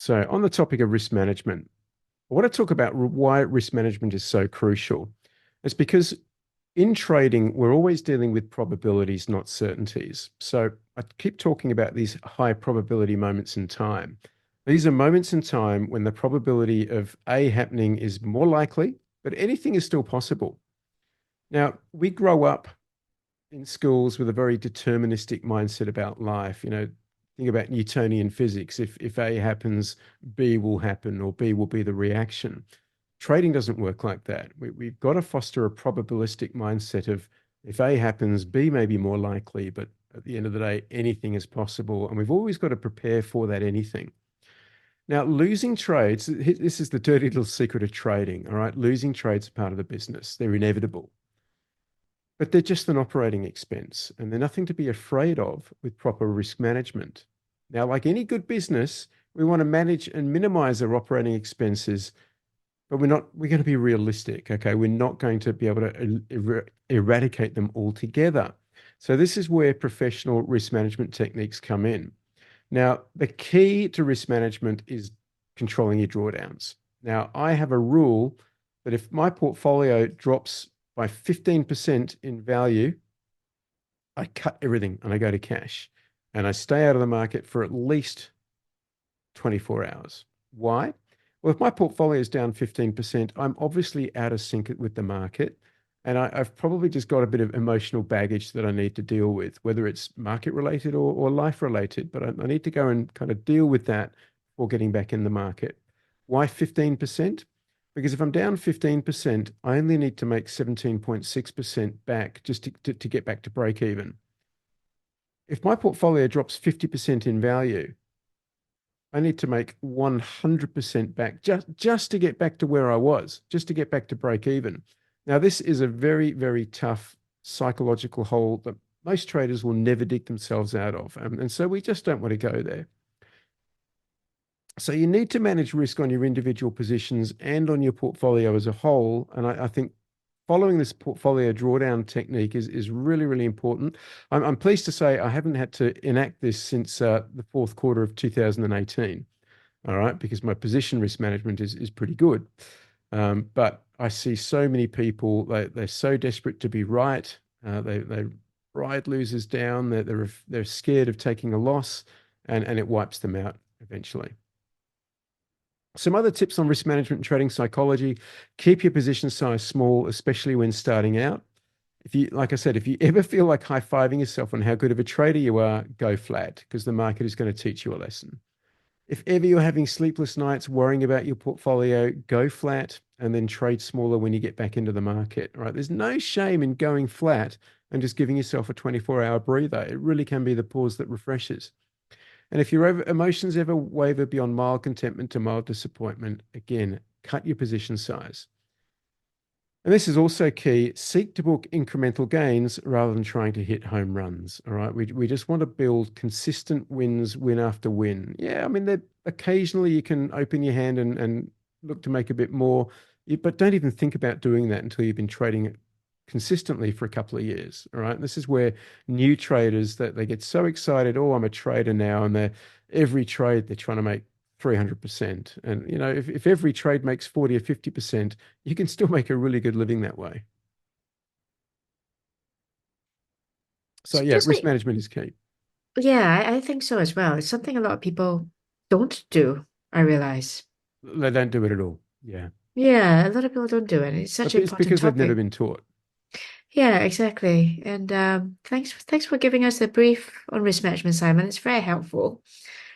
So, on the topic of risk management, I want to talk about why risk management is so crucial. It's because in trading, we're always dealing with probabilities, not certainties. So, I keep talking about these high probability moments in time. These are moments in time when the probability of A happening is more likely, but anything is still possible. Now, we grow up in schools with a very deterministic mindset about life. Think about Newtonian physics. If A happens, B will happen, or B will be the reaction. Trading doesn't work like that. We've got to foster a probabilistic mindset of if A happens, B may be more likely, but at the end of the day, anything is possible. And we've always got to prepare for that anything. Now, losing trades, this is the dirty little secret of trading. All right. Losing trades are part of the business, they're inevitable. But they're just an operating expense, and they're nothing to be afraid of with proper risk management. Now, like any good business, we want to manage and minimize our operating expenses, but we're going to be realistic. Okay. We're not going to be able to eradicate them altogether. So, this is where professional risk management techniques come in. Now, the key to risk management is controlling your drawdowns. Now, I have a rule that if my portfolio drops by 15% in value, I cut everything and I go to cash and I stay out of the market for at least 24 hours. Why? Well, if my portfolio is down 15%, I'm obviously out of sync with the market. And I've probably just got a bit of emotional baggage that I need to deal with, whether it's market related or life related. But I need to go and kind of deal with that before getting back in the market. Why 15%? Because if I'm down 15%, I only need to make 17.6% back just to get back to break even. If my portfolio drops 50% in value, I need to make 100% back just to get back to where I was, just to get back to break even. Now, this is a very, very tough psychological hole that most traders will never dig themselves out of. And so we just don't want to go there. So you need to manage risk on your individual positions and on your portfolio as a whole. And I think following this portfolio drawdown technique is really, really important. I'm pleased to say I haven't had to enact this since the fourth quarter of 2018. All right, because my position risk management is pretty good. But I see so many people, they're so desperate to be right. They ride losers down. They're scared of taking a loss, and it wipes them out eventually. Some other tips on risk management and trading psychology: keep your position size small, especially when starting out. Like I said, if you ever feel like high-fiving yourself on how good of a trader you are, go flat because the market is going to teach you a lesson. If ever you're having sleepless nights worrying about your portfolio, go flat and then trade smaller when you get back into the market. Right? There's no shame in going flat and just giving yourself a 24-hour breather. It really can be the pause that refreshes. And if your emotions ever waver beyond mild contentment to mild disappointment, again, cut your position size. And this is also key. Seek to book incremental gains rather than trying to hit home runs. All right. We just want to build consistent wins, win after win. Yeah. I mean, occasionally you can open your hand and look to make a bit more, but don't even think about doing that until you've been trading it consistently for a couple of years. All right. This is where new traders that they get so excited. Oh, I'm a trader now. And every trade they're trying to make 300%. And if every trade makes 40 or 50%, you can still make a really good living that way. So So yeah, just risk like, management is key. yeah, I think so as well. It's something a lot of people don't do, I realize. They don't do it at all. Yeah. Yeah, a lot of people don't do it. It's such But an it's important because they've never topic. been taught. Yeah, exactly. And thanks for giving us a brief on risk management, Simon. It's very helpful.